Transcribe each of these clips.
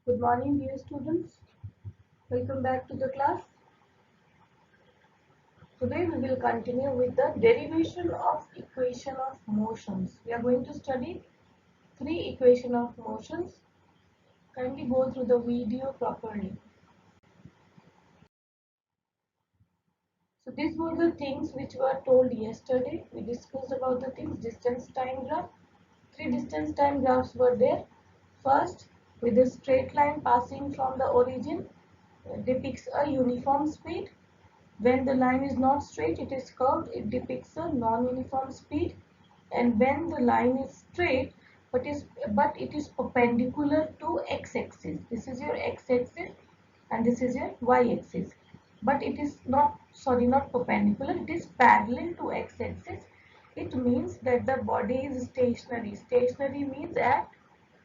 Good morning, dear students. Welcome back to the class. Today we will continue with the derivation of equation of motions. We are going to study three equation of motions. Kindly go through the video properly. So these were the things which were told yesterday. We discussed about the things distance time graph. Three distance time graphs were there. First, with a straight line passing from the origin, depicts a uniform speed. When the line is not straight, it is curved, it depicts a non-uniform speed. And when the line is straight, but it is perpendicular to x-axis. This is your x-axis and this is your y-axis. But it is not, sorry, not perpendicular, it is parallel to x-axis. It means that the body is stationary. Stationary means at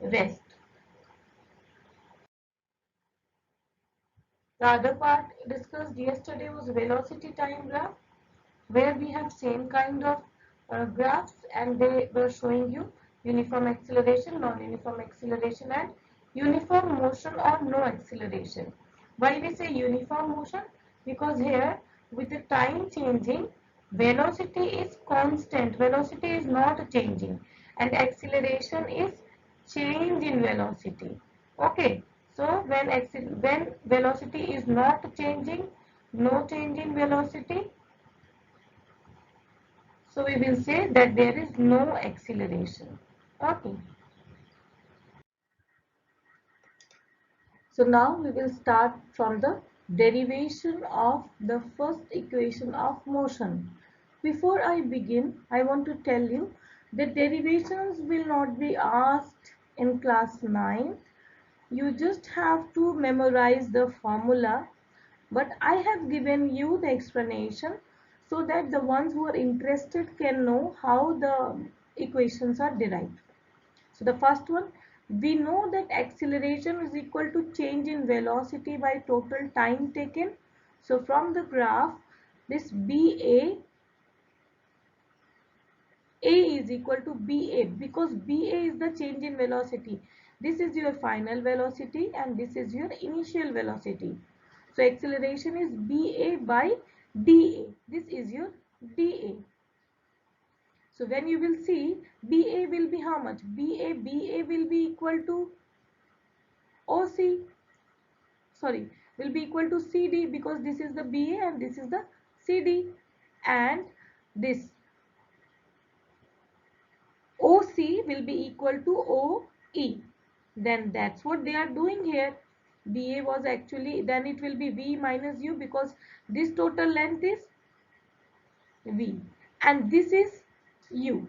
rest. The other part discussed yesterday was velocity time graph, where we have same kind of graphs and they were showing you uniform acceleration, non-uniform acceleration and uniform motion or no acceleration. Why we say uniform motion? Because here with the time changing, velocity is constant, velocity is not changing, and acceleration is change in velocity. Okay, so when velocity is not changing, no change in velocity, so we will say that there is no acceleration. Okay. So now we will start from the derivation of the first equation of motion. Before I begin, I want to tell you that derivations will not be asked in class 9. You just have to memorize the formula, but I have given you the explanation so that the ones who are interested can know how the equations are derived. So the first one, we know that acceleration is equal to change in velocity by total time taken. So from the graph, this A is equal to BA, because BA is the change in velocity. This is your final velocity and this is your initial velocity. So acceleration is BA by DA. This is your DA. So when you will see, BA will be how much? BA will be equal to OC, sorry, will be equal to CD, because this is the BA and this is the CD, and this OC will be equal to OE. Then that's what they are doing here. BA was actually, then it will be V minus U, because this total length is V and this is U.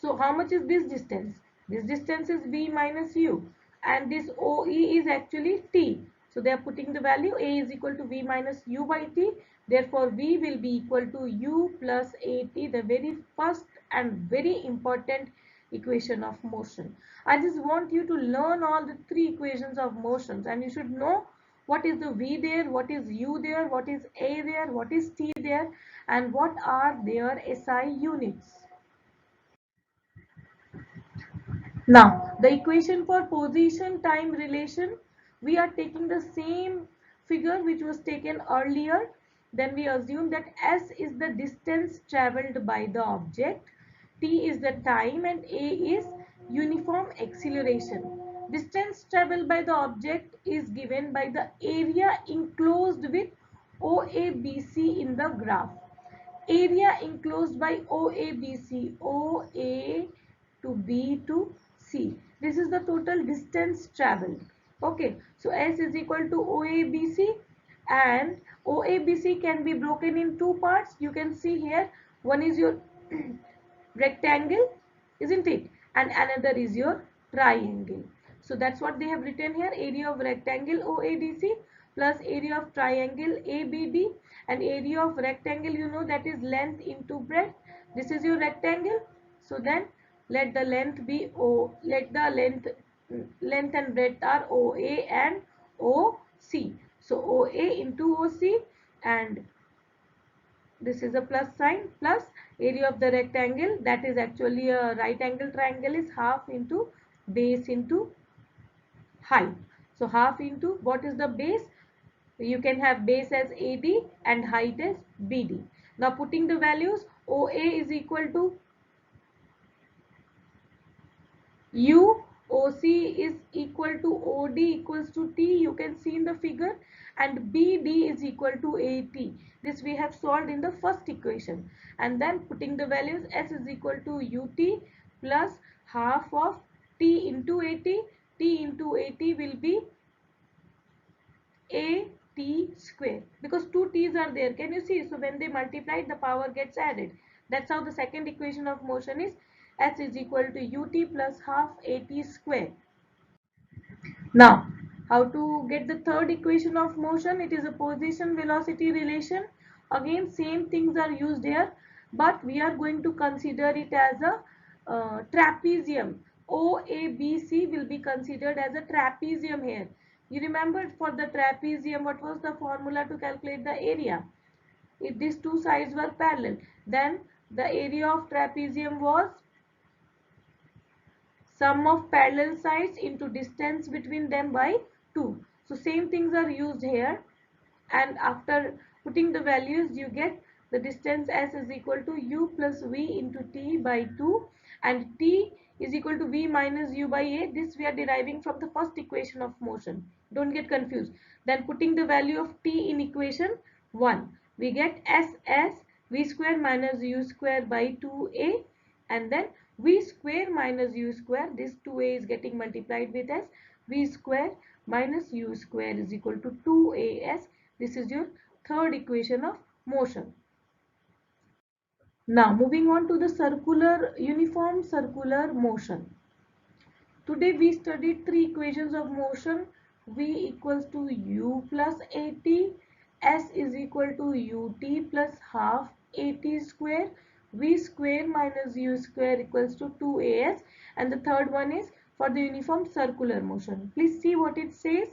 So how much is this distance? This distance is V minus U and this OE is actually T. So they are putting the value A is equal to V minus U by T. Therefore V will be equal to U plus AT, the very first and very important equation of motion. I just want you to learn all the three equations of motions and you should know what is the V there, what is U there, what is A there, what is T there, and what are their SI units. Now, the equation for position time relation, we are taking the same figure which was taken earlier. Then we assume that S is the distance traveled by the object, T is the time, and A is uniform acceleration. Distance traveled by the object is given by the area enclosed with OABC in the graph. Area enclosed by OABC, OA to B to C. This is the total distance traveled. Okay, so S is equal to OABC, and OABC can be broken in two parts. You can see here, one is your rectangle, isn't it? And another is your triangle. So that's what they have written here, area of rectangle OADC plus area of triangle ABD, and area of rectangle, you know, that is length into breadth. This is your rectangle. So then let the length be O, let the length and breadth are OA and OC. So OA into OC, and this is a plus sign, plus area of the rectangle, that is actually a right angle triangle, is half into base into height. So half into what is the base? You can have base as AD and height as BD. Now putting the values, OA is equal to U, OC is equal to OD equals to T, you can see in the figure, and BD is equal to AT. This we have solved in the first equation. And then putting the values, S is equal to UT plus half of T into AT. T into AT will be AT square, because two T's are there. Can you see? So when they multiply, the power gets added. That's how the second equation of motion is. S is equal to UT plus half AT square. Now, how to get the third equation of motion? It is a position velocity relation. Again, same things are used here, but we are going to consider it as a trapezium. OABC will be considered as a trapezium here. You remember, for the trapezium, what was the formula to calculate the area? If these two sides were parallel, then the area of trapezium was sum of parallel sides into distance between them by 2. So same things are used here, and after putting the values you get the distance S is equal to U plus V into T by 2, and T is equal to V minus U by A. This we are deriving from the first equation of motion. Don't get confused. Then putting the value of T in equation 1, we get S as V square minus U square by 2A, and then V square minus U square, this 2A is getting multiplied with S, V square minus U square is equal to 2AS. This is your third equation of motion. Now moving on to the uniform circular motion. Today we studied three equations of motion. V equals to U plus AT, S is equal to UT plus half AT square, V square minus U square equals to 2AS, and the third one is for the uniform circular motion. Please see what it says.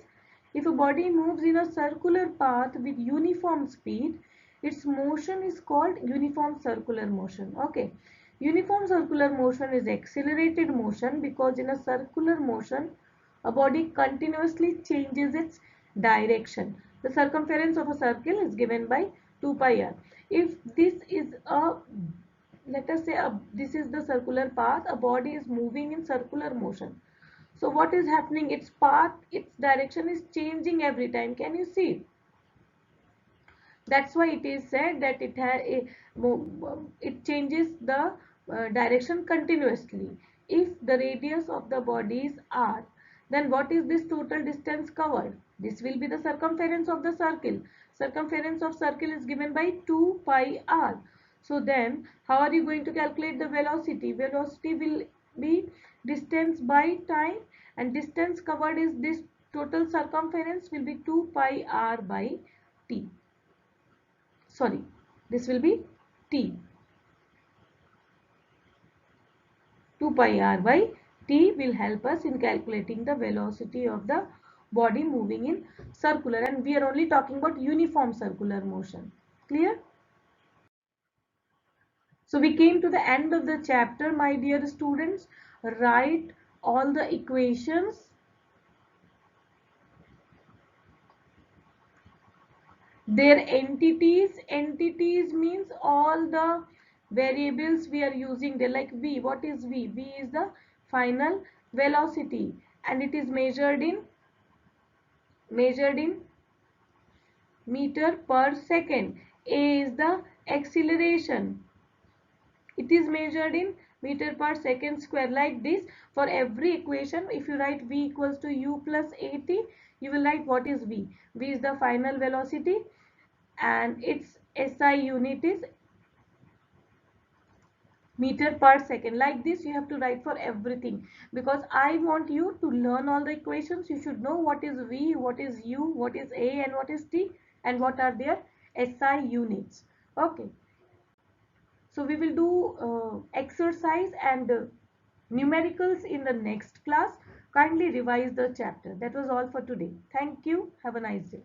If a body moves in a circular path with uniform speed, its motion is called uniform circular motion. Okay. Uniform circular motion is accelerated motion because in a circular motion, a body continuously changes its direction. The circumference of a circle is given by 2 pi r. If this is a, let us say this is the circular path, a body is moving in circular motion. So what is happening? Its path, its direction is changing every time. Can you see? That's why it is said that it changes the direction continuously. If the radius of the body is r, then what is this total distance covered? This will be the circumference of the circle. Circumference of circle is given by 2 pi r. So then how are you going to calculate the velocity? Velocity will be distance by time, and distance covered is this total circumference will be 2 pi r by t. Sorry, this will be t. 2 pi r by t will help us in calculating the velocity of the body moving in circular, and we are only talking about uniform circular motion. Clear? So we came to the end of the chapter, my dear students. Write all the equations, their entities. Entities means all the variables we are using there, like v. What is v? V is the final velocity, and it is measured in meter per second. A is the acceleration, it is measured in meter per second square. Like this, for every equation, if you write v equals to u plus at, you will write what is v. V is the final velocity and its SI unit is meter per second. Like this you have to write for everything, because I want you to learn all the equations. You should know what is v, what is u, what is a, and what is t, and what are their SI units. Okay, so we will do exercise and numericals in the next class. Kindly revise the chapter. That was all for today. Thank you. Have a nice day.